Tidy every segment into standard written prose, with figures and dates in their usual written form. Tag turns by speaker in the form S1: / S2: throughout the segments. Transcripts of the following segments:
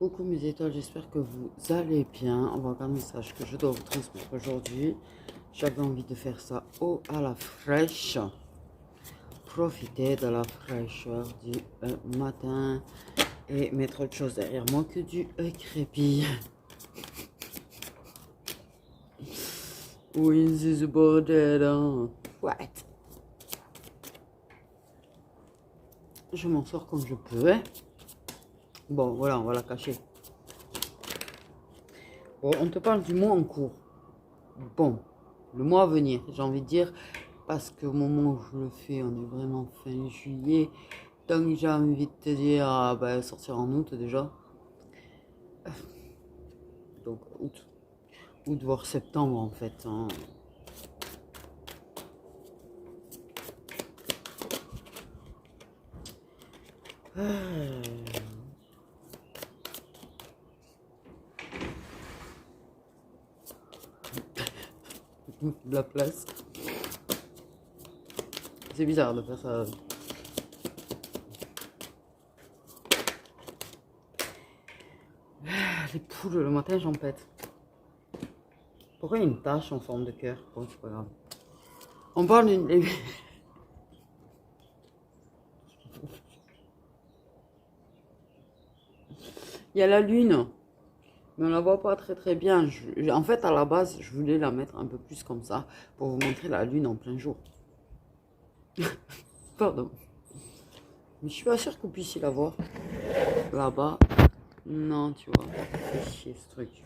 S1: Coucou mes étoiles, j'espère que vous allez bien. On va regarder un message que je dois vous transmettre aujourd'hui. J'avais envie de faire ça à la fraîche. Profiter de la fraîcheur du matin et mettre autre chose derrière moi que du crépi. Oui, c'est ce bordel. Hein. What? Je m'en sors comme je peux. Hein. Bon, voilà, on va la cacher. Bon, on te parle du mois en cours. Bon, le mois à venir, j'ai envie de dire, parce qu'au moment où je le fais, on est vraiment fin juillet. Donc j'ai envie de te dire, sortir en août déjà. Donc août voire septembre en fait. Hein. De la place. C'est bizarre de faire ça. Les poules, le matin, j'en pète. Pourquoi il y a une tache en forme de cœur? Bon, c'est pas grave. On parle d'une... Il y a la lune, mais on la voit pas très bien. En fait, à la base, je voulais la mettre un peu plus comme ça pour vous montrer la lune en plein jour. Pardon. Mais je suis pas sûre que vous puissiez la voir. Là-bas. Non, tu vois. C'est chier ce truc.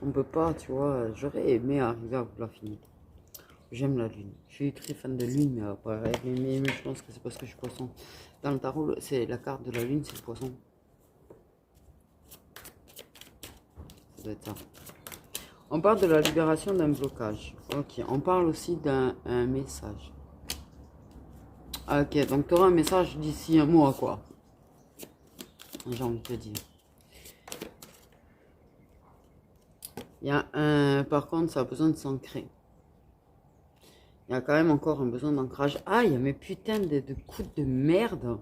S1: On peut pas, tu vois. J'aurais aimé arriver à vous la finir. J'aime la lune. Je suis très fan de lune, mais je pense que c'est parce que je suis poisson. Dans le tarot, c'est la carte de la lune, c'est le poisson. Ça doit être ça. On parle de la libération d'un blocage. Ok, on parle aussi d'un message. Ok, donc tu auras un message d'ici un mois, quoi. J'ai envie de te dire. Il y a un... Par contre, ça a besoin de s'ancrer. Il y a quand même encore un besoin d'ancrage. Ah, il y a mes putains de coups de merde.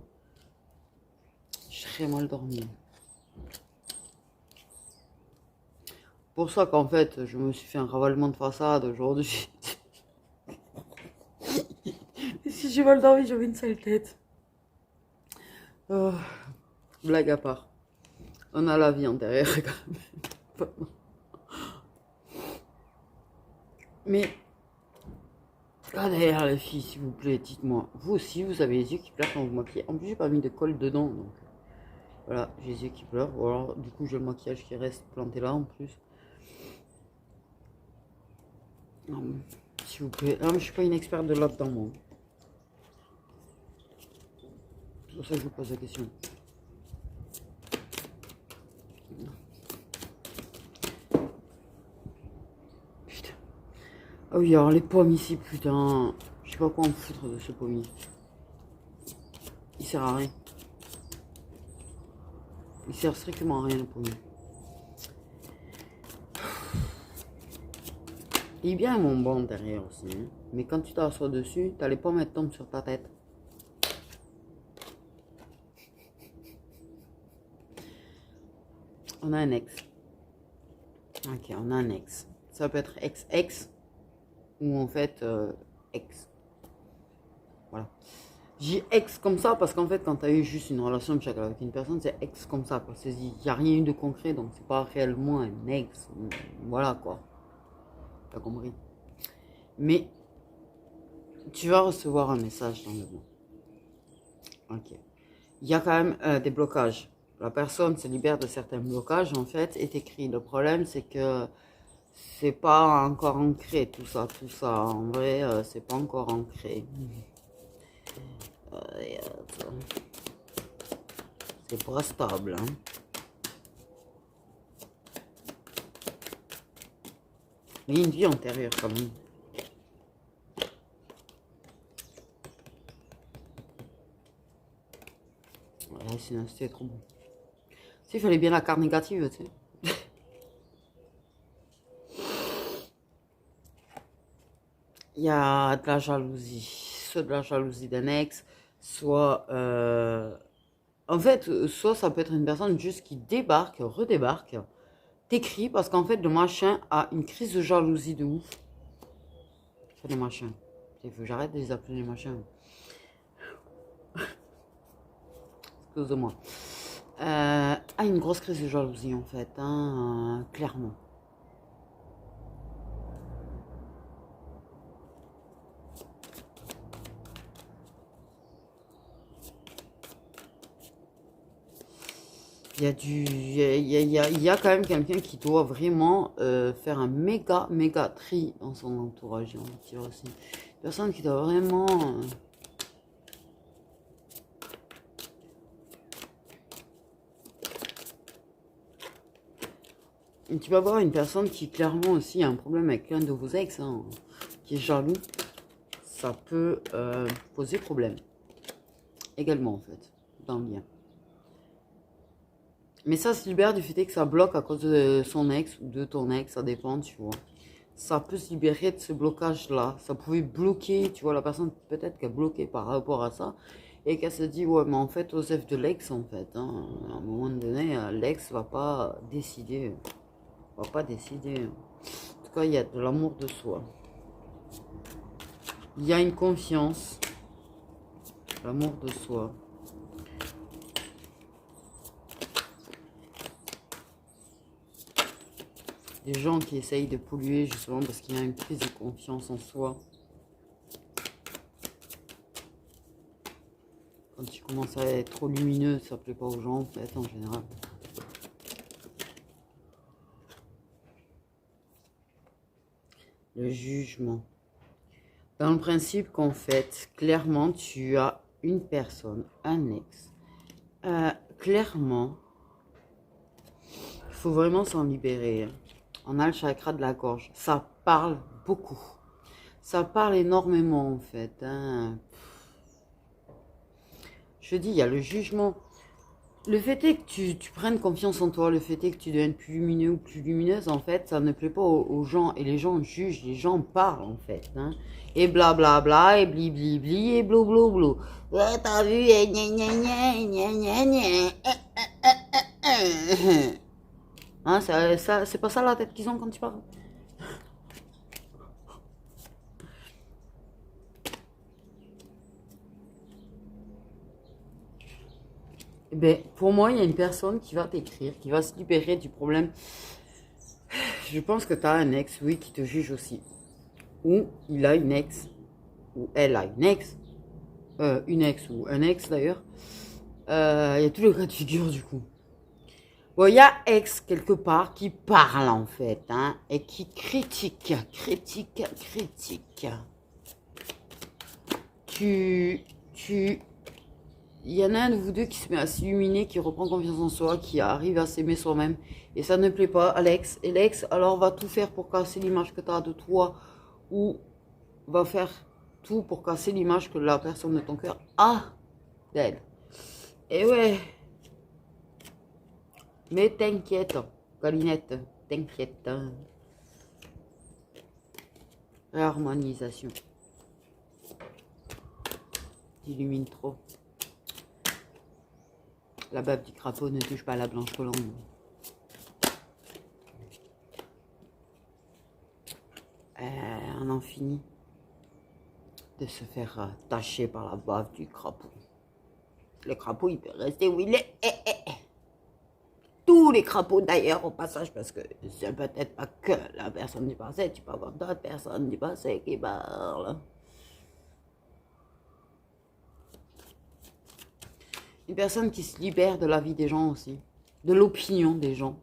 S1: Je serais mal dormi. Pour ça qu'en fait, je me suis fait un ravalement de façade aujourd'hui. Si j'ai mal dormi, j'avais une sale tête. Oh, blague à part. On a la vie antérieure quand même. Mais, ah d'ailleurs les filles, s'il vous plaît, dites-moi. Vous aussi, vous avez les yeux qui pleurent quand vous maquillez. En plus, j'ai pas mis de colle dedans, donc... Voilà, j'ai les yeux qui pleurent. Ou alors, du coup, j'ai le maquillage qui reste planté là en plus. S'il vous plaît. Non, mais je suis pas une experte de là-dedans, moi. C'est pour ça que je vous pose la question. Putain. Ah oui, alors les pommes ici, putain. Je sais pas quoi en foutre de ce pommier. Il sert à rien. Il sert strictement à rien, le pommier. Il est bien mon banc derrière aussi. Hein. Mais quand tu t'assois dessus, t'as les pommes, elles tombent sur ta tête. On a un ex. Ok, on a un ex. Ça peut être ex-ex ou en fait ex. Voilà. J'ai ex comme ça parce qu'en fait, quand tu as eu juste une relation avec une personne, c'est ex comme ça. Il n'y a rien eu de concret, donc c'est pas réellement un ex. Voilà quoi. T'as compris. Mais tu vas recevoir un message dans le mois. Ok. Il y a quand même des blocages. La personne se libère de certains blocages en fait est écrit. Le problème c'est que c'est pas encore ancré tout ça. En vrai, c'est pas encore ancré. C'est pas stable. Hein. Mais il y a une vie antérieure quand même. Voilà, c'est trop bon. Il fallait bien la carte négative, tu sais. Il y a de la jalousie. Soit de la jalousie d'un ex, soit En fait, soit ça peut être une personne juste qui débarque, redébarque, t'écrit parce qu'en fait, le machin a une crise de jalousie de ouf. C'est les machins. Il faut que j'arrête de les appeler les machins. Excuse-moi. A une grosse crise de jalousie en fait, hein, clairement. Il y a quand même quelqu'un qui doit vraiment faire un méga tri dans son entourage, j'ai envie de dire aussi. Une personne qui doit vraiment... tu vas voir une personne qui clairement aussi a un problème avec l'un de vos ex, hein, qui est jaloux. Ça peut poser problème. Également en fait, dans le lien. Mais ça se libère du fait que ça bloque à cause de son ex ou de ton ex, ça dépend, tu vois. Ça peut se libérer de ce blocage-là. Ça pouvait bloquer, tu vois, la personne peut-être qu'elle est bloquée par rapport à ça. Et qu'elle se dit, ouais, mais en fait, Osef de l'ex, en fait. Hein, à un moment donné, l'ex va pas décider. Va pas décider. En tout cas, il y a de l'amour de soi. Il y a une confiance. L'amour de soi. Des gens qui essayent de polluer justement parce qu'il y a une prise de confiance en soi. Quand tu commences à être trop lumineux, ça plaît pas aux gens en fait, en général. Le jugement. Dans le principe qu'en fait, clairement, tu as une personne, un ex. Clairement, il faut vraiment s'en libérer. On a le chakra de la gorge. Ça parle beaucoup. Ça parle énormément en fait. Hein. Je dis, il y a le jugement. Le fait est que tu prennes confiance en toi, le fait est que tu deviennes plus lumineux ou plus lumineuse, en fait, ça ne plaît pas aux gens. Et les gens jugent, les gens parlent, en fait. Hein. Et blablabla, bla, bla, et bli bli bli, et blou blou blou. Ouais, t'as vu, et gna gna gna, gna gna gna. Hein, c'est pas ça la tête qu'ils ont quand tu parles. Ben, pour moi, il y a une personne qui va t'écrire, qui va se libérer du problème. Je pense que tu as un ex, oui, qui te juge aussi. Ou il a une ex, ou elle a une ex ou un ex d'ailleurs. Il y a tous les cas de figure du coup. Bon, il y a ex quelque part qui parle en fait, hein, et qui critique. Tu, il y en a un de vous deux qui se met à s'illuminer, qui reprend confiance en soi, qui arrive à s'aimer soi-même. Et ça ne plaît pas à l'ex. Et l'ex, alors, va tout faire pour casser l'image que tu as de toi. Ou va faire tout pour casser l'image que la personne de ton cœur a d'elle. Et ouais. Mais t'inquiète, Galinette, t'inquiète. Harmonisation. T'illumines trop. La bave du crapaud ne touche pas la blanche colombe. On en finit de se faire tacher par la bave du crapaud. Le crapaud, il peut rester où il est. Tous les crapauds d'ailleurs au passage, parce que c'est peut-être pas que la personne du passé, tu peux avoir d'autres personnes du passé qui parlent. Une personne qui se libère de la vie des gens aussi, de l'opinion des gens.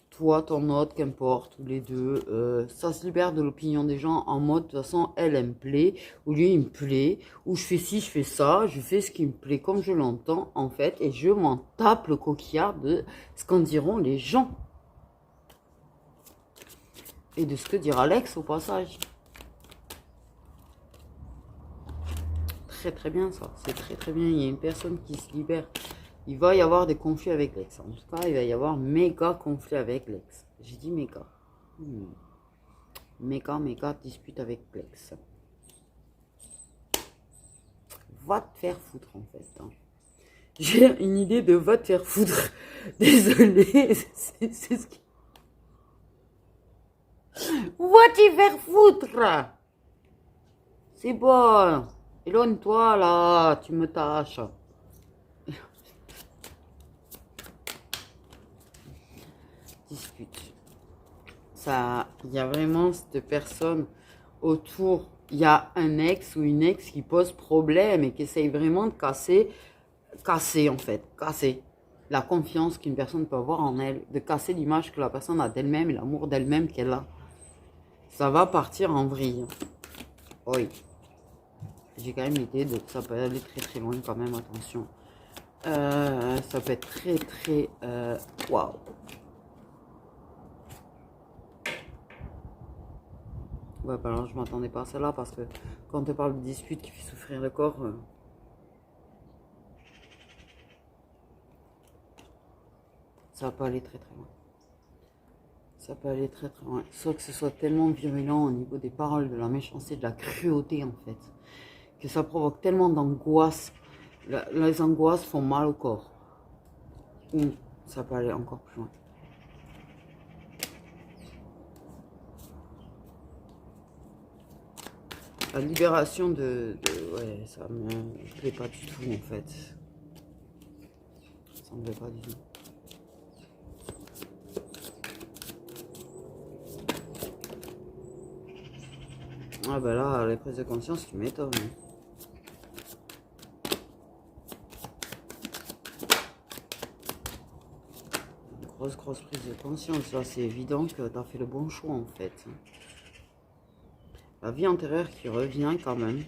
S1: Toi, ton autre, qu'importe, ou les deux, ça se libère de l'opinion des gens en mode, de toute façon, elle me plaît, ou lui, il me plaît, ou je fais ci, je fais ça, je fais ce qui me plaît comme je l'entends, en fait, et je m'en tape le coquillard de ce qu'en diront les gens. Et de ce que dira Alex au passage. Très très bien ça, c'est très très bien, il y a une personne qui se libère. Il va y avoir des conflits avec l'ex. En tout cas, il va y avoir méga conflit avec l'ex. J'ai dit méga. Méga dispute avec l'ex. Va te faire foutre en fait. Hein. J'ai une idée de va te faire foutre. Désolée, c'est ce qui... Va te faire foutre. C'est bon. Éloigne-toi là, tu me tâches. Dispute. Ça, il y a vraiment cette personne autour. Il y a un ex ou une ex qui pose problème et qui essaye vraiment de casser en fait, casser la confiance qu'une personne peut avoir en elle, de casser l'image que la personne a d'elle-même et l'amour d'elle-même qu'elle a. Ça va partir en vrille. Oui. J'ai quand même l'idée de que ça peut aller très très loin quand même, attention. Ça peut être très très... Waouh. Ouais, bah alors je m'attendais pas à celle-là parce que quand on te parle de dispute qui fait souffrir le corps... ça peut aller très très loin. Ça peut aller très très loin. Soit que ce soit tellement virulent au niveau des paroles, de la méchanceté, de la cruauté en fait, que ça provoque tellement d'angoisse. Les angoisses font mal au corps. Ou ça peut aller encore plus loin. La libération ouais, ça me plaît pas du tout en fait. Ça me plaît pas du tout. Ah ben là, les prises de conscience, tu m'étonnes. Grosse prise de conscience. Là, c'est évident que tu as fait le bon choix en fait. La vie antérieure qui revient quand même.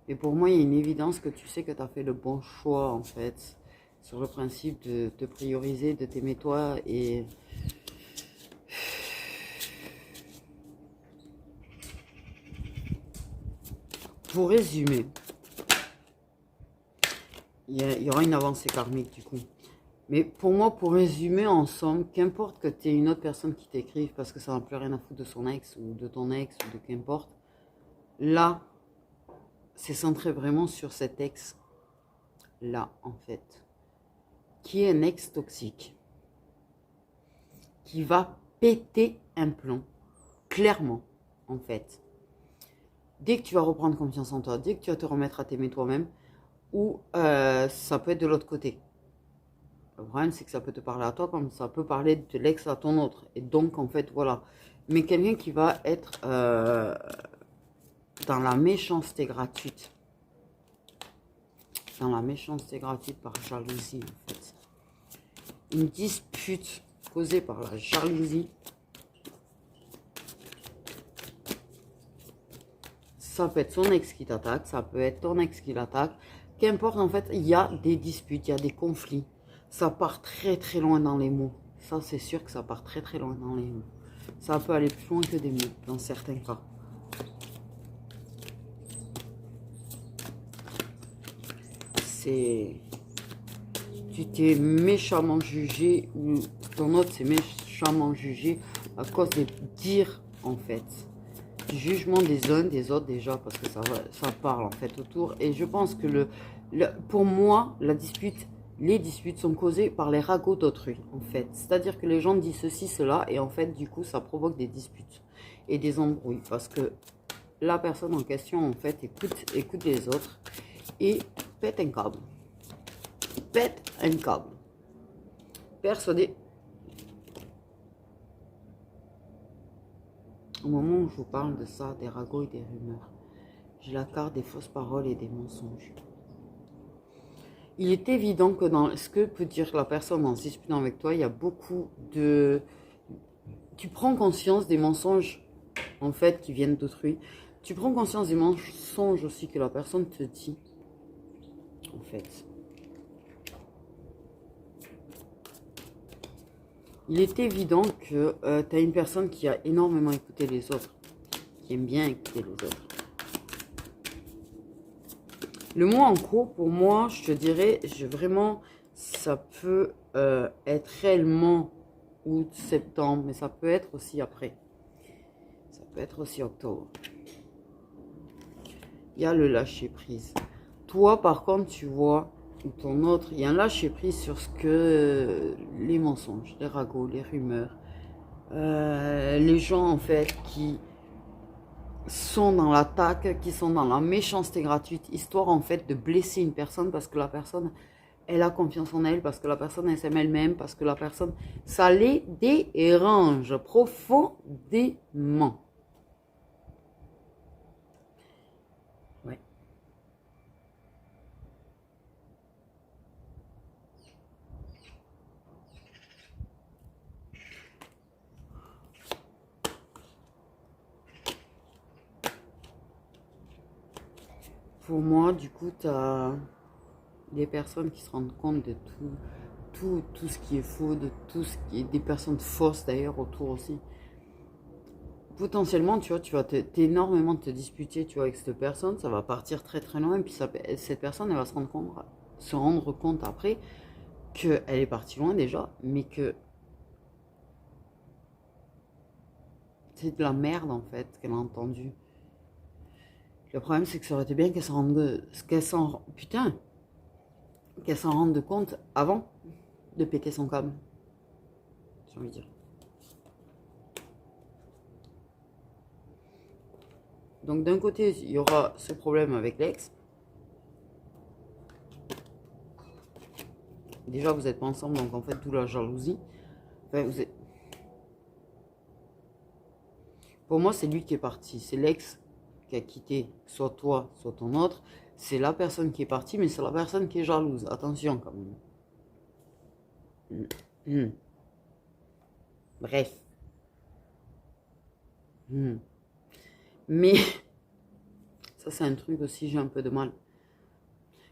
S1: Mais pour moi, il y a une évidence que tu sais que tu as fait le bon choix en fait. Sur le principe de te prioriser, de t'aimer toi et... Pour résumer, il y aura une avancée karmique du coup. Mais pour moi, pour résumer en somme, qu'importe que tu aies une autre personne qui t'écrive parce que ça n'a plus rien à foutre de son ex ou de ton ex ou de qu'importe, là, c'est centré vraiment sur cet ex-là en fait, qui est un ex toxique, qui va péter un plomb, clairement en fait. Dès que tu vas reprendre confiance en toi, dès que tu vas te remettre à t'aimer toi-même, ou ça peut être de l'autre côté. Le problème, c'est que ça peut te parler à toi comme ça peut parler de l'ex à ton autre. Et donc, en fait, voilà. Mais quelqu'un qui va être dans la méchanceté gratuite. Dans la méchanceté gratuite par jalousie, en fait. Une dispute causée par la jalousie. Ça peut être son ex qui t'attaque, ça peut être ton ex qui l'attaque. Qu'importe, en fait, il y a des disputes, il y a des conflits. Ça part très très loin dans les mots. Ça, c'est sûr que ça part très très loin dans les mots. Ça peut aller plus loin que des mots, dans certains cas. C'est... Tu t'es méchamment jugé, ou ton autre s'est méchamment jugé à cause des dires, en fait. Du jugement des uns, des autres déjà, parce que ça parle, en fait, autour. Et je pense que pour moi, les disputes sont causées par les ragots d'autrui, en fait. C'est-à-dire que les gens disent ceci, cela, et en fait, du coup, ça provoque des disputes et des embrouilles. Parce que la personne en question, en fait, écoute les autres et pète un câble. Pète un câble. Persuadé. Au moment où je vous parle de ça, des ragots et des rumeurs, j'ai la carte des fausses paroles et des mensonges. Il est évident que dans ce que peut dire la personne en se disputant avec toi, il y a beaucoup de... Tu prends conscience des mensonges, en fait, qui viennent d'autrui. Tu prends conscience des mensonges aussi que la personne te dit, en fait. Il est évident que tu as une personne qui a énormément écouté les autres, qui aime bien écouter les autres. Le mois en cours, pour moi, je te dirais, vraiment, ça peut être réellement août, septembre, mais ça peut être aussi après. Ça peut être aussi octobre. Il y a le lâcher prise. Toi, par contre, tu vois, ou ton autre, il y a un lâcher prise sur ce que les mensonges, les ragots, les rumeurs, les gens en fait qui sont dans l'attaque, qui sont dans la méchanceté gratuite, histoire en fait de blesser une personne parce que la personne, elle a confiance en elle, parce que la personne, elle s'aime elle-même, parce que la personne, ça les dérange profondément. Ouais. Pour moi, du coup, tu as des personnes qui se rendent compte de tout ce qui est faux, de tout ce qui est des personnes fausses d'ailleurs autour aussi. Potentiellement, tu vois, tu vas énormément te disputer, tu vois, avec cette personne, ça va partir très très loin, et puis cette personne, elle va se rendre compte après qu'elle est partie loin déjà, mais que c'est de la merde en fait qu'elle a entendu. Le problème, c'est que ça aurait été bien qu'elle s'en rende compte avant de péter son câble, j'ai envie de dire. Donc d'un côté, il y aura ce problème avec l'ex. Déjà, vous n'êtes pas ensemble, donc en fait, d'où la jalousie. Enfin, pour moi, c'est lui qui est parti. C'est l'ex qui a quitté, soit toi, soit ton autre. C'est la personne qui est partie, mais c'est la personne qui est jalouse. Attention, quand même. Mmh. Bref. Mmh. Mais, ça, c'est un truc aussi, j'ai un peu de mal.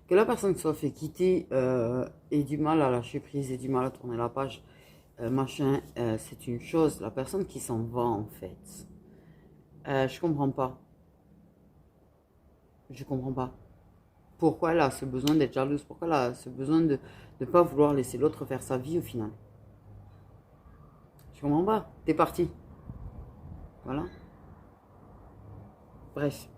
S1: Que la personne soit fait quitter ait du mal à lâcher prise, ait du mal à tourner la page, machin, c'est une chose. La personne qui s'en va, en fait, je comprends pas. Je comprends pas. Pourquoi elle a ce besoin d'être jalouse? Pourquoi elle a ce besoin de ne pas vouloir laisser l'autre faire sa vie au final? Je comprends pas. T'es parti. Voilà. Bref.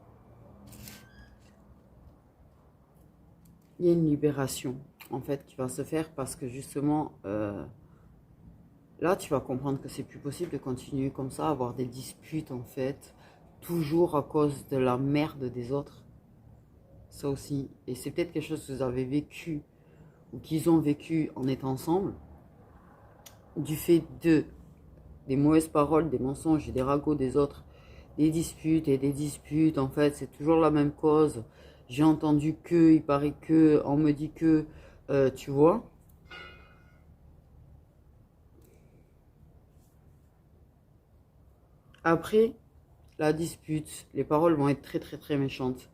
S1: Il y a une libération, en fait, qui va se faire parce que justement, là, tu vas comprendre que c'est plus possible de continuer comme ça, avoir des disputes, en fait, toujours à cause de la merde des autres. Ça aussi. Et c'est peut-être quelque chose que vous avez vécu ou qu'ils ont vécu en étant ensemble, du fait des mauvaises paroles, des mensonges et des ragots des autres, des disputes et des disputes, en fait, c'est toujours la même cause. J'ai entendu que, il paraît que, on me dit que, tu vois. Après, la dispute, les paroles vont être très très très méchantes.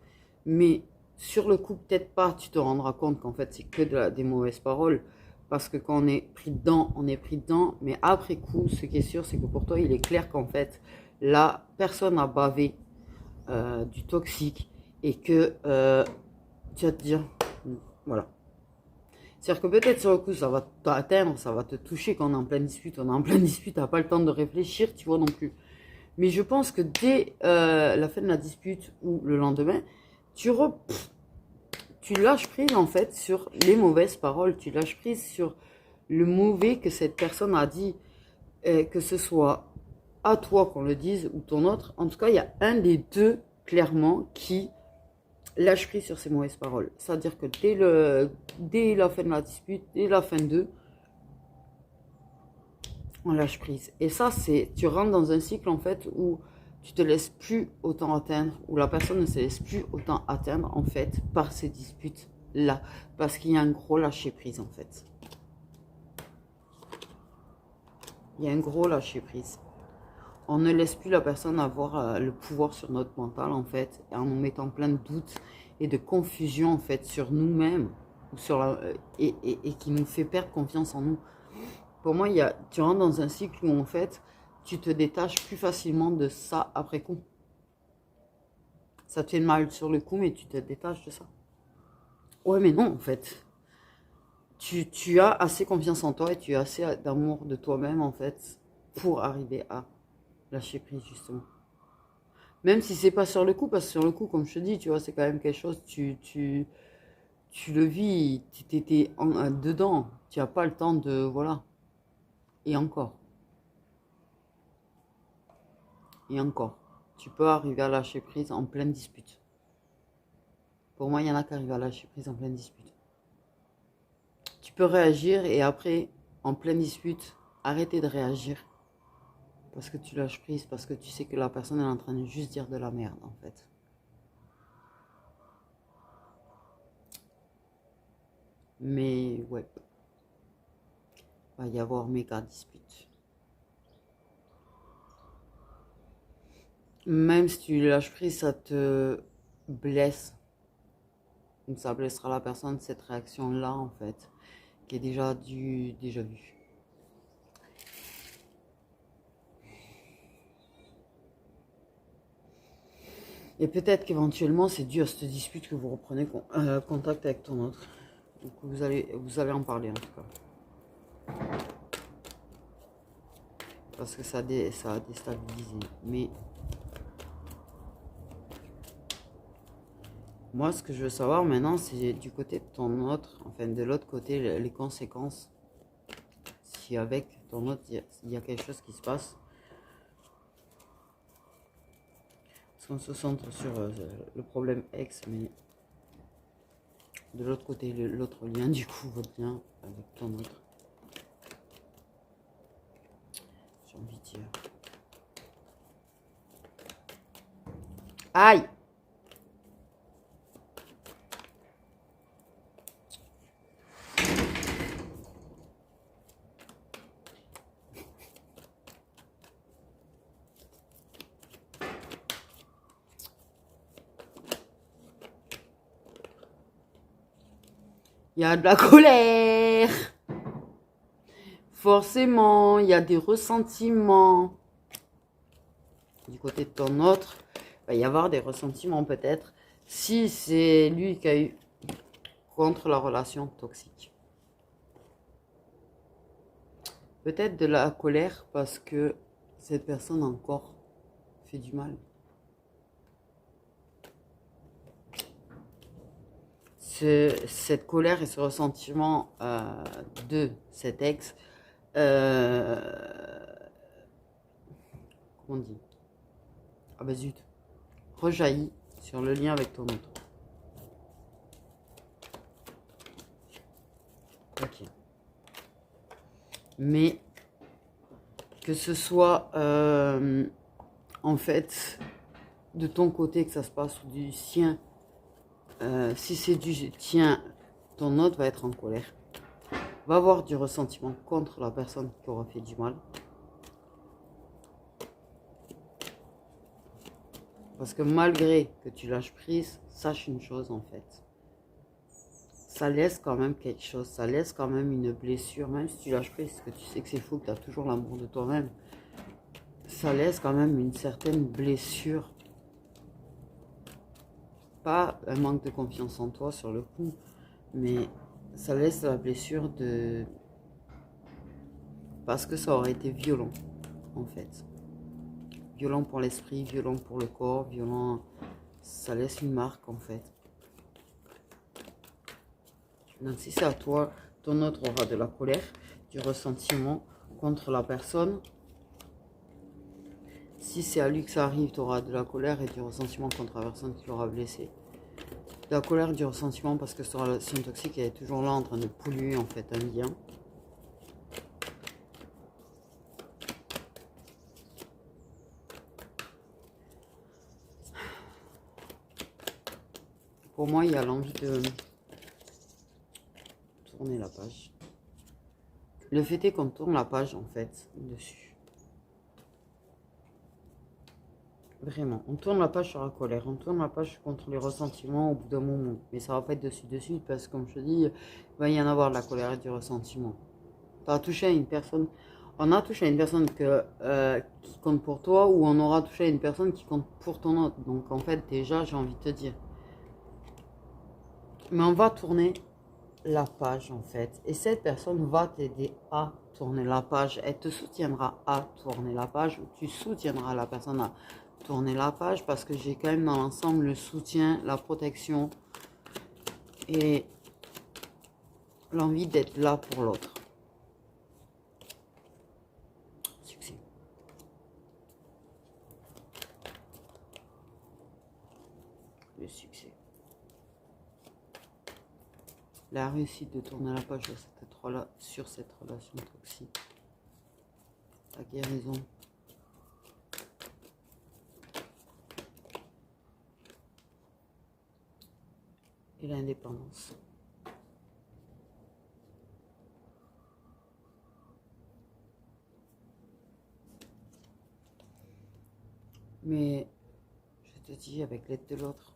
S1: Mais sur le coup, peut-être pas, tu te rendras compte qu'en fait, c'est que des mauvaises paroles. Parce que quand on est pris dedans, on est pris dedans. Mais après coup, ce qui est sûr, c'est que pour toi, il est clair qu'en fait, la personne a bavé du toxique et que tu vas te dire, voilà. C'est-à-dire que peut-être sur le coup, ça va t'atteindre, ça va te toucher quand on est en pleine dispute. On est en pleine dispute, t'as pas le temps de réfléchir, tu vois non plus. Mais je pense que dès la fin de la dispute ou le lendemain, tu lâches prise en fait sur les mauvaises paroles. Tu lâches prise sur le mauvais que cette personne a dit, que ce soit à toi qu'on le dise ou ton autre. En tout cas, il y a un des deux clairement qui lâche prise sur ces mauvaises paroles. C'est-à-dire que dès la fin de la dispute, dès la fin d'eux, on lâche prise. Et ça, tu rentres dans un cycle en fait où tu te laisses plus autant atteindre, où la personne ne se laisse plus autant atteindre en fait par ces disputes là, parce qu'il y a un gros lâcher prise en fait. Il y a un gros lâcher prise. On ne laisse plus la personne avoir le pouvoir sur notre mental en fait, en nous mettant plein de doutes et de confusion en fait sur nous-mêmes et qui nous fait perdre confiance en nous. Pour moi, tu rentres dans un cycle où en fait, tu te détaches plus facilement de ça après coup. Ça te fait mal sur le coup, mais tu te détaches de ça. Ouais, mais non, en fait. Tu as assez confiance en toi et tu as assez d'amour de toi-même, en fait, pour arriver à lâcher prise, justement. Même si c'est pas sur le coup, parce que sur le coup, comme je te dis, tu vois, c'est quand même quelque chose, tu le vis, tu étais dedans, tu n'as pas le temps de... Voilà. Et encore. Et encore. Tu peux arriver à lâcher prise en pleine dispute. Pour moi, il y en a qui arrivent à lâcher prise en pleine dispute. Tu peux réagir et après, en pleine dispute, arrêter de réagir. Parce que tu lâches prise, parce que tu sais que la personne est en train de juste dire de la merde, en fait. Mais, ouais. Il va y avoir méga dispute. Même si tu lâches prise, ça te blesse. Donc ça blessera la personne, cette réaction-là, en fait, qui est déjà vue. Et peut-être qu'éventuellement, c'est dû à cette dispute que vous reprenez contact avec ton autre. Donc vous allez en parler, en tout cas. Parce que ça a déstabilisé. Mais moi, ce que je veux savoir maintenant, c'est du côté de ton autre, enfin de l'autre côté, les conséquences. Si avec ton autre, il y a quelque chose qui se passe. Parce qu'on se centre sur le problème ex, mais de l'autre côté, l'autre lien, du coup, votre lien avec ton autre. J'ai envie de dire. Aïe! Il y a de la colère. Forcément, il y a des ressentiments. Du côté de ton autre, il va y avoir des ressentiments peut-être. Si c'est lui qui a eu contre la relation toxique. Peut-être de la colère parce que cette personne a encore fait du mal. Cette colère et ce ressentiment de cet ex, comment on dit? Ah bah zut, rejaillit sur le lien avec ton autre. Ok. Mais que ce soit en fait de ton côté que ça se passe ou du sien, si c'est du tien, ton autre va être en colère, va avoir du ressentiment contre la personne qui aura fait du mal. Parce que malgré que tu lâches prise, sache une chose en fait. Ça laisse quand même quelque chose, ça laisse quand même une blessure, même si tu lâches prise, parce que tu sais que c'est faux, que tu as toujours l'amour de toi-même. Ça laisse quand même une certaine blessure. Pas un manque de confiance en toi sur le coup, mais ça laisse la blessure de... Parce que ça aurait été violent, en fait. Violent pour l'esprit, violent pour le corps, violent... Ça laisse une marque, en fait. Donc si c'est à toi, ton autre aura de la colère, du ressentiment contre la personne. Si c'est à lui que ça arrive, tu auras de la colère et du ressentiment contre la personne qui l'aura blessé. De la colère et du ressentiment parce que cette relation toxique elle est toujours là en train de polluer en fait un lien. Pour moi, il y a l'envie de tourner la page. Le fait est qu'on tourne la page en fait dessus. Vraiment, on tourne la page sur la colère, on tourne la page contre les ressentiments au bout d'un moment. Mais ça va pas être dessus parce que comme je te dis, il va y en avoir de la colère et du ressentiment. Tu as touché à une personne, on a touché à une personne qui compte pour toi ou on aura touché à une personne qui compte pour ton autre. Donc en fait déjà j'ai envie de te dire. Mais on va tourner la page en fait. Et cette personne va t'aider à tourner la page. Elle te soutiendra à tourner la page. Ou tu soutiendras la personne à tourner la page. Parce que j'ai quand même dans l'ensemble le soutien, la protection et l'envie d'être là pour l'autre. Succès. Le succès. La réussite de tourner la page sur cette relation toxique. La guérison. Et l'indépendance. Mais je te dis, avec l'aide de l'autre,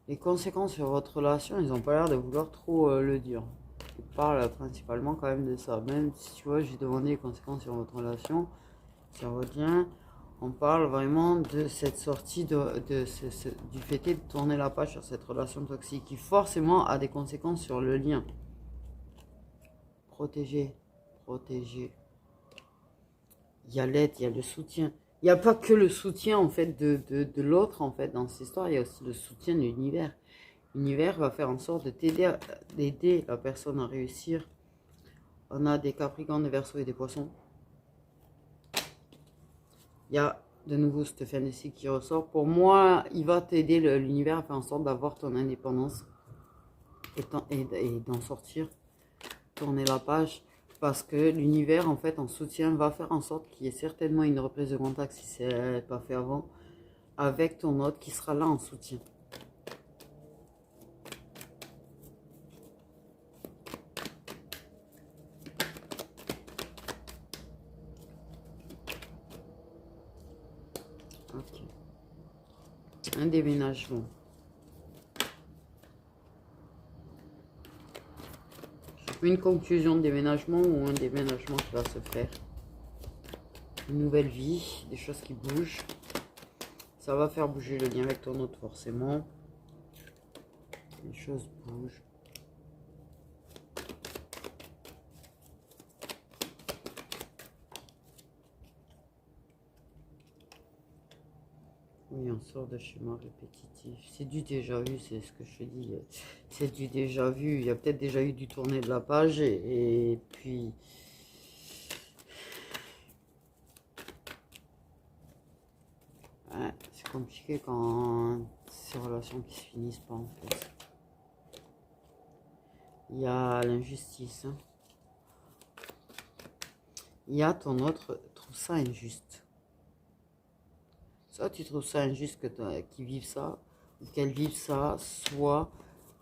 S1: les conséquences sur votre relation, ils n'ont pas l'air de vouloir trop le dire. Ils parlent principalement quand même de ça. Même si tu vois, j'ai demandé les conséquences sur votre relation, ça revient. On parle vraiment de cette sortie, du fait de tourner la page sur cette relation toxique qui forcément a des conséquences sur le lien. Protéger, protéger. Il y a l'aide, il y a le soutien. Il n'y a pas que le soutien en fait de l'autre en fait dans cette histoire, il y a aussi le soutien de l'univers. L'univers va faire en sorte de t'aider, d'aider la personne à réussir. On a des Capricornes, des Verseaux et des Poissons. Il y a de nouveau cette fin de cycle qui ressort. Pour moi, il va t'aider, l'univers, à faire en sorte d'avoir ton indépendance et d'en sortir, tourner la page. Parce que l'univers, en fait, en soutien, va faire en sorte qu'il y ait certainement une reprise de contact, si ce n'est pas fait avant, avec ton autre qui sera là en soutien. Ok. Un déménagement. Une conclusion de déménagement ou un déménagement qui va se faire. Une nouvelle vie, des choses qui bougent. Ça va faire bouger le lien avec ton autre forcément. Les choses bougent. Oui, on sort de schéma répétitif. C'est du déjà vu, c'est ce que je te dis. C'est du déjà vu. Il y a peut-être déjà eu du tourner de la page et puis... Ouais, c'est compliqué quand ces relations qui se finissent pas en fait. Il y a l'injustice. Hein. Il y a ton autre trouve ça injuste. Soit tu trouves ça injuste qu'ils vivent ça, ou qu'elles vivent ça, soit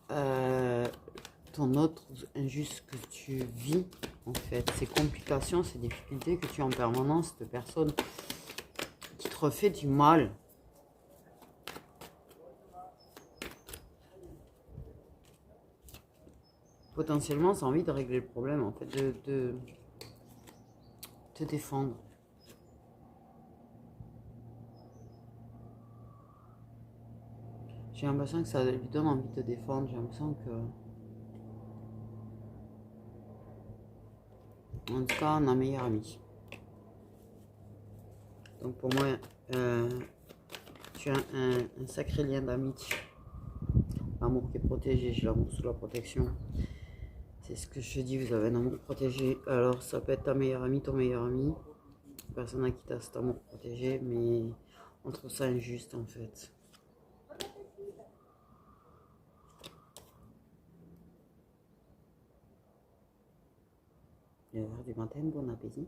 S1: ton autre injuste que tu vis, en fait. Ces complications, ces difficultés que tu as en permanence, cette personne qui te refait du mal. Potentiellement, c'est envie de régler le problème, en fait, de te défendre. J'ai l'impression que ça lui donne envie de te défendre. J'ai l'impression que... En tout cas, on a un meilleur ami. Donc pour moi, tu as un sacré lien d'amitié. L'amour qui est protégé, j'ai l'amour sous la protection. C'est ce que je te dis, vous avez un amour protégé. Alors ça peut être ta meilleure amie, ton meilleur ami. Personne à qui tu as cet amour protégé, mais on trouve ça injuste en fait. Il du matin, bon appétit.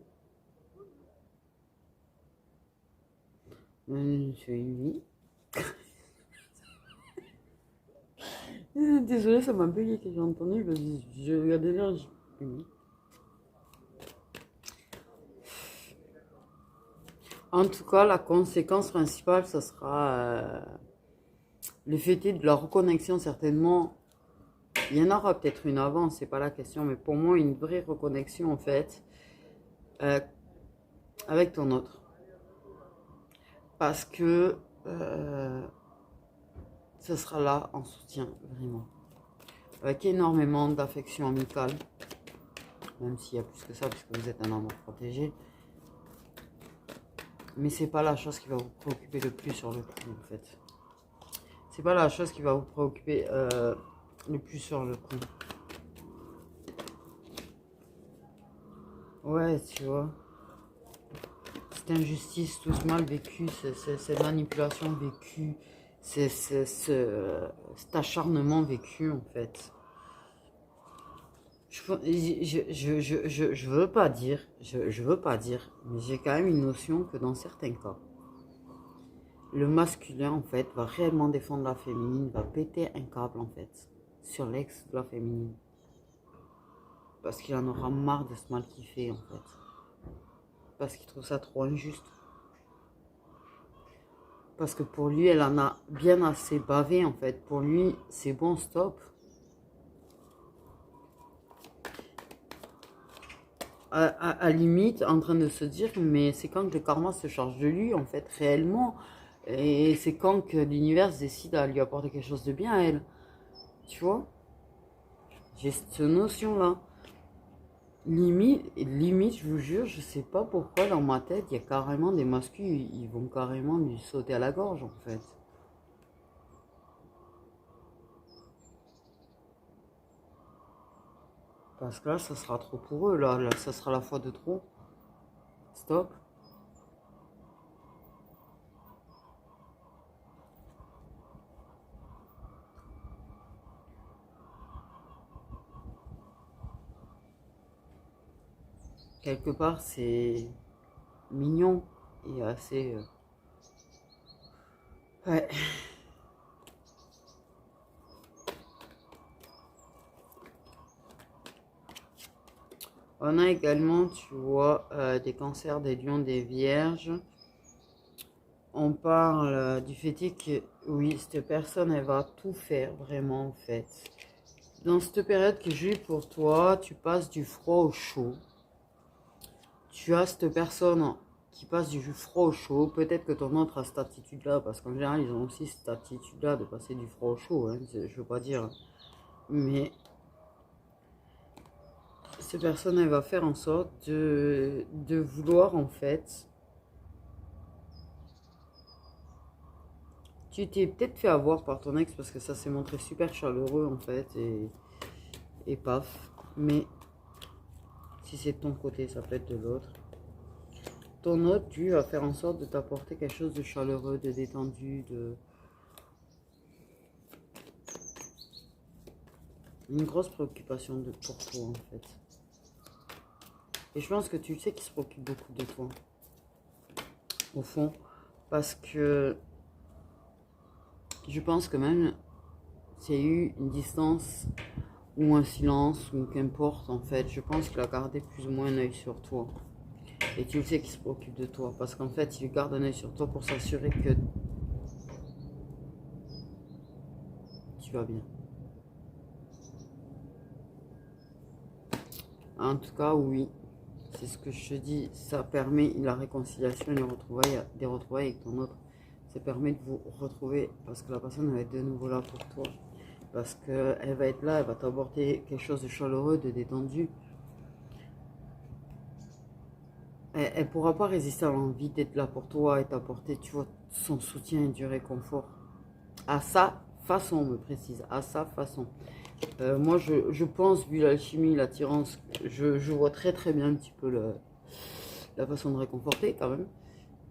S1: C'est une Désolée, ça m'a payé que j'ai entendu. Je regardais l'heure, j'ai payé. En tout cas, la conséquence principale, ça sera le fait de la reconnexion, certainement. Il y en aura peut-être une avant, c'est pas la question, mais pour moi, une vraie reconnexion, en fait, avec ton autre. Parce que ce sera là en soutien, vraiment. Avec énormément d'affection amicale, même s'il y a plus que ça, puisque vous êtes un amour protégé. Mais c'est pas la chose qui va vous préoccuper le plus sur le coup, en fait. C'est pas la chose qui va vous préoccuper le plus sur le coup. Ouais, tu vois. Cette injustice, tout ce mal vécu, cette manipulation vécue, cet acharnement vécu, en fait. Je veux pas dire, je veux pas dire, mais j'ai quand même une notion que dans certains cas, le masculin, en fait, va réellement défendre la féminine, va péter un câble, en fait, sur l'ex de la féminine. Parce qu'il en aura marre de ce mal qu'il fait, en fait. Parce qu'il trouve ça trop injuste. Parce que pour lui, elle en a bien assez bavé, en fait. Pour lui, c'est bon, stop. À limite, en train de se dire, mais c'est quand que le karma se charge de lui, en fait, réellement. Et c'est quand que l'univers décide à lui apporter quelque chose de bien à elle. Tu vois? J'ai cette notion-là. Limite, je vous jure, je sais pas pourquoi dans ma tête, il y a carrément des masculins, ils vont carrément lui sauter à la gorge, en fait. Parce que là, ça sera trop pour eux, là, ça sera la fois de trop. Stop. Quelque part, c'est mignon et assez... Ouais. On a également, tu vois, des cancers, des lions, des vierges. On parle du fait que, oui, cette personne, elle va tout faire, vraiment, en fait. Dans cette période que j'ai pour toi, tu passes du froid au chaud. Tu as cette personne qui passe du froid au chaud. Peut-être que ton autre a cette attitude-là, parce qu'en général, ils ont aussi cette attitude-là de passer du froid au chaud. Hein, je veux pas dire. Mais cette personne, elle va faire en sorte de vouloir, en fait. Tu t'es peut-être fait avoir par ton ex parce que ça s'est montré super chaleureux, en fait. Et paf. Mais si c'est de ton côté, ça peut être de l'autre. Ton autre, tu vas faire en sorte de t'apporter quelque chose de chaleureux, de détendu, de... Une grosse préoccupation pour toi, en fait. Et je pense que tu sais qu'il se préoccupe beaucoup de toi. Au fond. Parce que je pense que même s'il y a eu une distance ou un silence ou qu'importe, en fait, je pense qu'il a gardé plus ou moins un œil sur toi. Et tu le sais qu'il se préoccupe de toi. Parce qu'en fait, il garde un œil sur toi pour s'assurer que tu vas bien. En tout cas, oui. C'est ce que je te dis. Ça permet la réconciliation et des retrouvailles avec ton autre. Ça permet de vous retrouver parce que la personne va être de nouveau là pour toi. Parce qu'elle va être là, elle va t'apporter quelque chose de chaleureux, de détendu. Elle ne pourra pas résister à l'envie d'être là pour toi et t'apporter, tu vois, son soutien et du réconfort. À sa façon, on me précise, à sa façon. Moi, je pense, vu l'alchimie, l'attirance, je vois très très bien un petit peu la façon de réconforter quand même.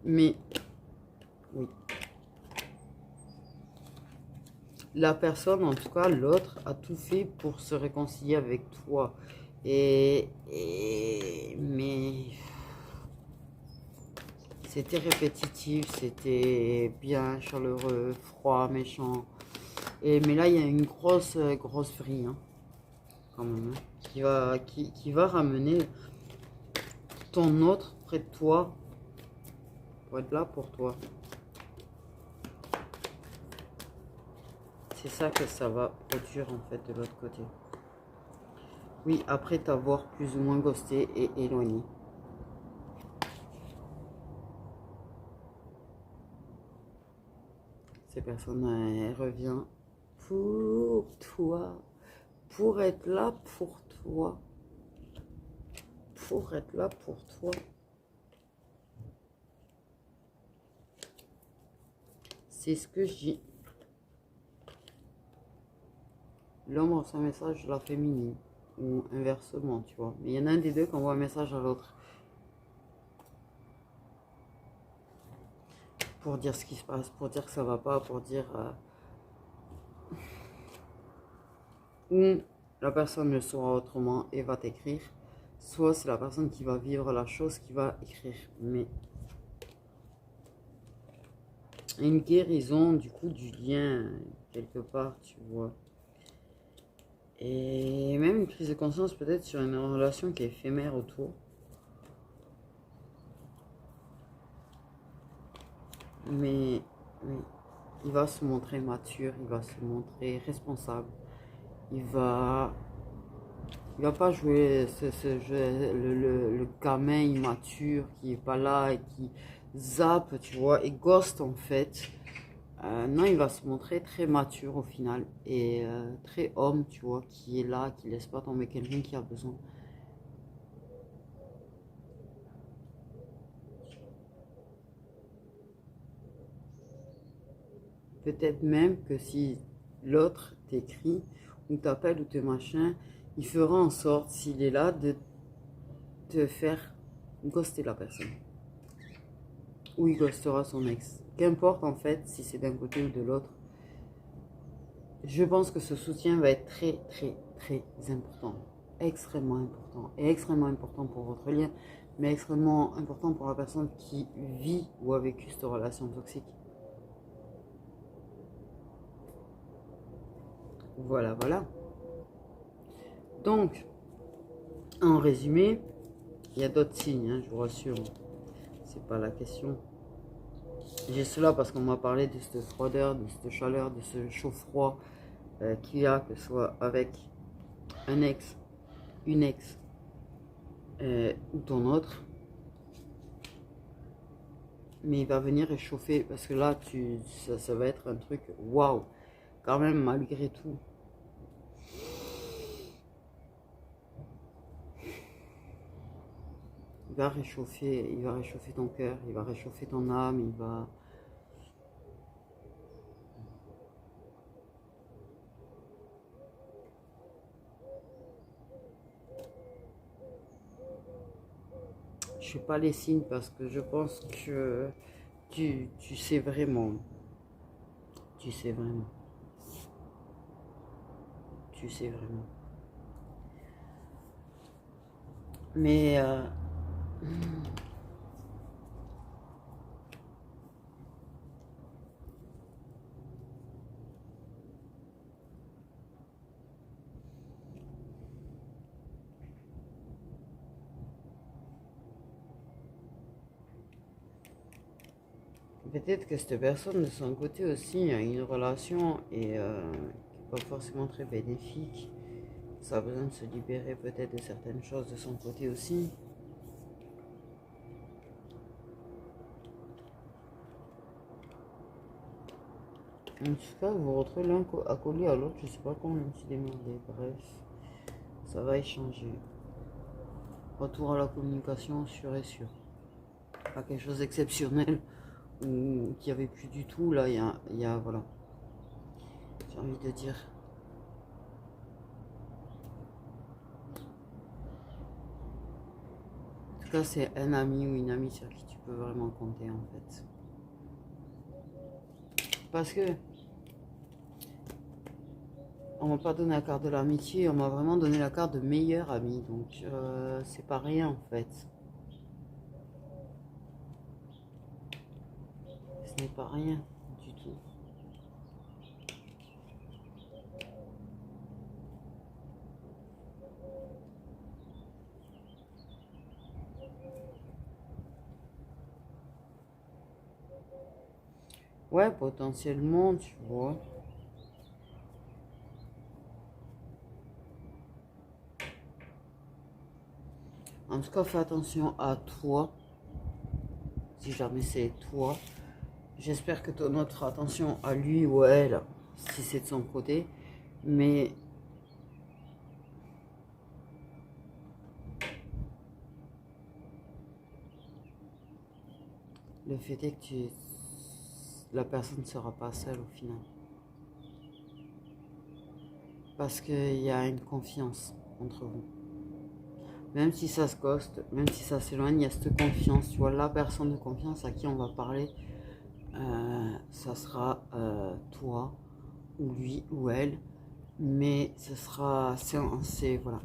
S1: Mais, oui. La personne, en tout cas, l'autre, a tout fait pour se réconcilier avec toi. Mais c'était répétitif, c'était bien chaleureux, froid, méchant. Mais là, il y a une grosse vrille, hein, quand même, hein, qui va ramener ton autre près de toi pour être là pour toi. C'est ça que ça va produire en fait de l'autre côté. Oui, après t'avoir plus ou moins ghosté et éloigné. Ces personnes, elle revient pour toi, pour être là pour toi, pour être là pour toi. C'est ce que je dis. L'homme reçoit un message de la féminine. ou inversement, tu vois. Mais il y en a un des deux qui envoie un message à l'autre pour dire ce qui se passe, pour dire que ça va pas, pour dire ou la personne le saura autrement et va t'écrire, soit c'est la personne qui va vivre la chose qui va écrire. Mais une guérison du coup du lien quelque part, tu vois. Et même une prise de conscience peut-être sur une relation qui est éphémère autour. Mais oui, il va se montrer mature, il va se montrer responsable. Il va pas jouer ce jeu, le gamin immature qui est pas là et qui zappe, tu vois, et ghost en fait. Non, il va se montrer très mature au final et très homme, tu vois, qui est là, qui laisse pas tomber quelqu'un qui a besoin. Peut-être même que si l'autre t'écrit ou t'appelle ou te machin, il fera en sorte, s'il est là, de te faire ghoster la personne. Ou il ghostera son ex. Qu'importe en fait si c'est d'un côté ou de l'autre. Je pense que ce soutien va être très très très important. Extrêmement important. Et extrêmement important pour votre lien. Mais extrêmement important pour la personne qui vit ou a vécu cette relation toxique. Voilà, voilà. Donc, en résumé, il y a d'autres signes, hein, je vous rassure. C'est pas la question. J'ai cela parce qu'on m'a parlé de cette froideur, de cette chaleur, de ce chaud-froid qu'il y a, que ce soit avec un ex, une ex ou ton autre. Mais il va venir réchauffer parce que là, ça va être un truc waouh, quand même, malgré tout. Il va réchauffer ton cœur, il va réchauffer ton âme, il va. Je sais pas les signes parce que je pense que tu sais vraiment. Tu sais vraiment. Tu sais vraiment. Mais peut-être que cette personne de son côté aussi a une relation et qui n'est pas forcément très bénéfique. Ça a besoin de se libérer peut-être de certaines choses de son côté aussi. En tout cas, vous vous retrouvez l'un accolé à l'autre, je sais pas comment je me suis démerdé. Bref, ça va échanger. Retour à la communication sûr et sûr. Pas quelque chose d'exceptionnel ou qu'il n'y avait plus du tout. Là, voilà. J'ai envie de dire. En tout cas, c'est un ami ou une amie sur qui tu peux vraiment compter en fait. Parce que on m'a pas donné la carte de l'amitié, on m'a vraiment donné la carte de meilleur ami. Donc c'est pas rien en fait. Ce n'est pas rien du tout. Ouais, potentiellement, tu vois. En tout cas, fais attention à toi, si jamais c'est toi. J'espère que ton autre fera attention à lui ou à elle, si c'est de son côté. Mais le fait est que la personne ne sera pas seule au final. Parce qu'il y a une confiance entre vous. Même si ça se ghoste, même si ça s'éloigne, il y a cette confiance. Tu vois, la personne de confiance à qui on va parler, ça sera toi, ou lui, ou elle. Mais ce sera... C'est voilà.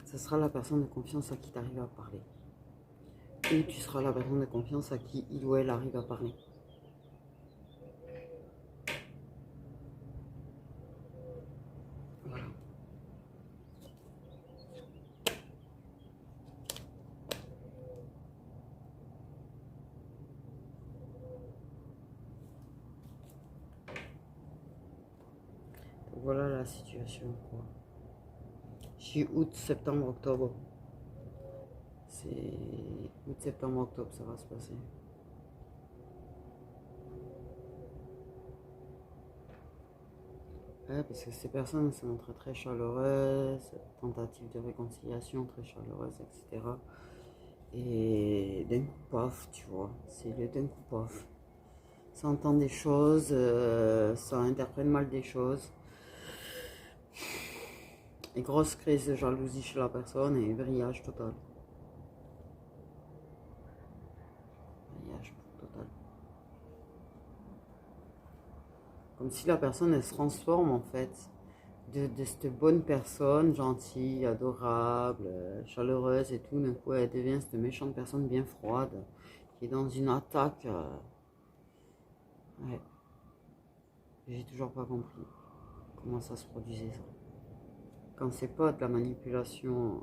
S1: Ce sera la personne de confiance à qui tu arrives à parler. Et tu seras la personne de confiance à qui il ou elle arrive à parler. Voilà. Voilà la situation, quoi. J'ai août, septembre, octobre. C'est août, septembre, octobre, ça va se passer. Ouais, parce que ces personnes se montrent très chaleureuses, tentative de réconciliation très chaleureuse, etc. Et d'un coup, paf, tu vois, c'est le d'un coup, paf. Ça entend des choses, ça interprète mal des choses. Et grosse crise de jalousie chez la personne et vrillage total. Vrillage total. Comme si la personne, elle se transforme en fait de cette bonne personne, gentille, adorable, chaleureuse et tout. D'un coup, elle devient cette méchante personne bien froide qui est dans une attaque. Ouais. J'ai toujours pas compris comment ça se produisait ça. Quand c'est pas de la manipulation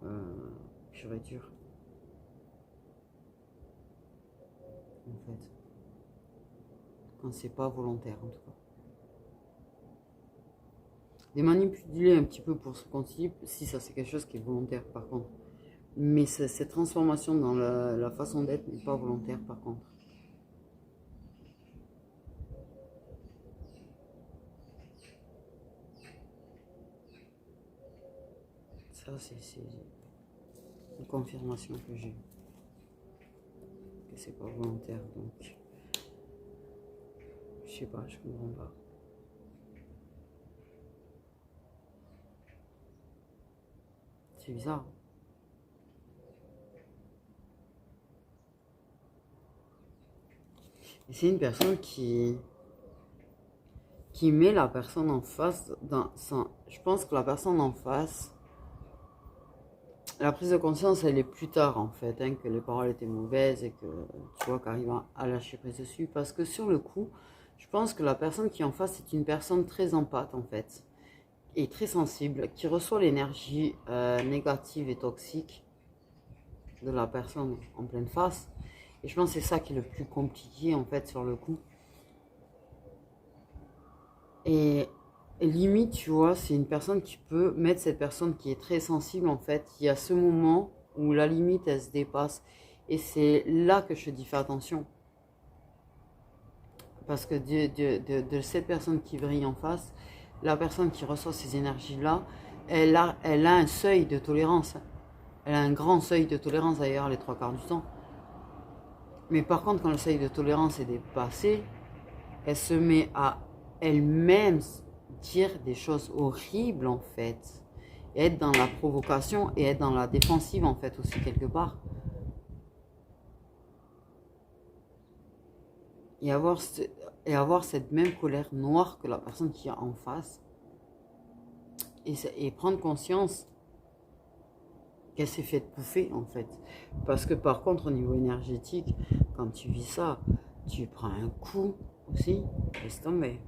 S1: pure et dure, en fait. Quand c'est pas volontaire, en tout cas. Les manipuler un petit peu pour ce principe, si ça c'est quelque chose qui est volontaire par contre. Mais cette transformation dans la façon d'être n'est pas volontaire par contre. Ça c'est une confirmation que j'ai. Que c'est pas volontaire donc. Je sais pas, je comprends pas. C'est bizarre. Et c'est une personne qui met la personne en face dans son... Je pense que la personne en face, la prise de conscience, elle est plus tard en fait, hein, que les paroles étaient mauvaises et que tu vois qu'arrive à lâcher prise dessus. Parce que sur le coup, je pense que la personne qui est en face est une personne très empathe en fait, et très sensible, qui reçoit l'énergie négative et toxique de la personne en pleine face. Et je pense que c'est ça qui est le plus compliqué en fait sur le coup. Et limite, tu vois, c'est une personne qui peut mettre cette personne qui est très sensible en fait. Il y a ce moment où la limite elle se dépasse. Et c'est là que je te dis fais attention. Parce que de cette personne qui brille en face, la personne qui reçoit ces énergies-là, elle a un seuil de tolérance. Elle a un grand seuil de tolérance d'ailleurs les trois quarts du temps. Mais par contre, quand le seuil de tolérance est dépassé, elle se met à elle-même dire des choses horribles en fait. Et être dans la provocation et être dans la défensive en fait aussi quelque part. Et avoir cette même colère noire que la personne qui est en face. Et prendre conscience qu'elle s'est fait bouffer en fait. Parce que par contre au niveau énergétique, quand tu vis ça, tu prends un coup aussi, laisse tomber.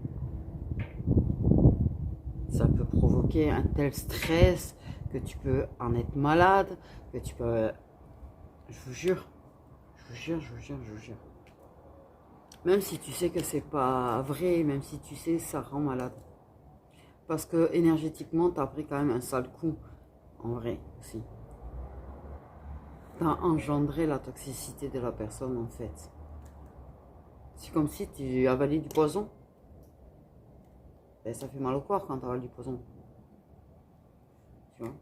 S1: Ça peut provoquer un tel stress que tu peux en être malade, que tu peux... Je vous jure, je vous jure, je vous jure, je vous jure. Même si tu sais que c'est pas vrai, même si tu sais ça rend malade. Parce que énergétiquement, tu as pris quand même un sale coup, en vrai aussi. Tu as engendré la toxicité de la personne en fait. C'est comme si tu avalais du poison. Et ça fait mal au corps quand tu avales du poison. Tu vois?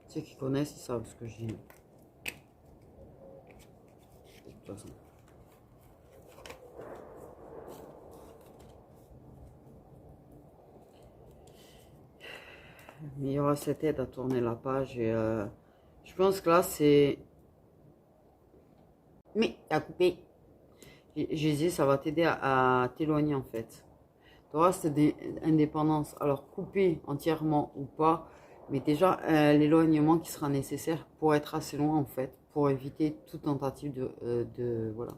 S1: Ceux qui connaissent, ils savent ce que je dis. De toute façon. Mais il y aura cette aide à tourner la page. Et je pense que là, c'est... Mais, t'as coupé. J'ai dit, ça va t'aider à t'éloigner, en fait. Tu auras cette indépendance. Alors, couper entièrement ou pas. Mais déjà, l'éloignement qui sera nécessaire pour être assez loin, en fait. Pour éviter toute tentative voilà.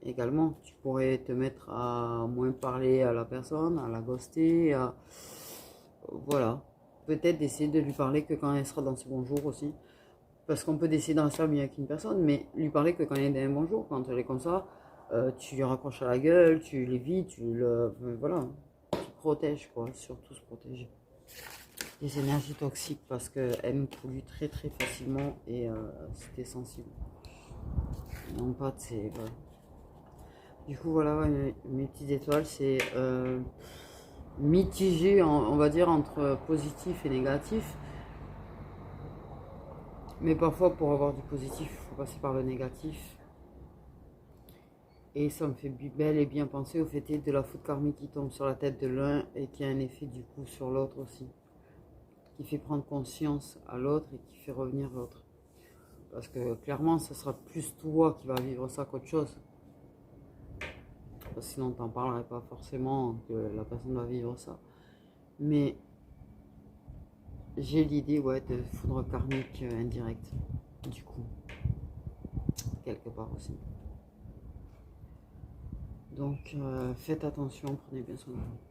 S1: Également, tu pourrais te mettre à moins parler à la personne, à la ghoster, voilà. Peut-être d'essayer de lui parler que quand elle sera dans ses bons jours aussi. Parce qu'on peut décider d'en faire bien avec une personne, mais lui parler que quand elle est dans un bon jour. Quand elle est comme ça, tu lui raccroches à la gueule, tu l'évites, voilà. Tu protèges, quoi. Surtout se protéger des énergies toxiques parce qu'elles nous polluent très très facilement et c'était sensible. Non pas, c'est... Voilà. Du coup, voilà, ouais, mes petites étoiles, c'est mitigé, on va dire, entre positif et négatif. Mais parfois, pour avoir du positif, il faut passer par le négatif. Et ça me fait bel et bien penser au fait de la faute karmique qui tombe sur la tête de l'un et qui a un effet du coup sur l'autre aussi. Qui fait prendre conscience à l'autre et qui fait revenir l'autre. Parce que clairement, ce sera plus toi qui vas vivre ça qu'autre chose. Sinon, t'en parlerais pas forcément que la personne va vivre ça. Mais j'ai l'idée, ouais, de foudre karmique indirect, du coup, quelque part aussi. Donc, faites attention, prenez bien soin de vous.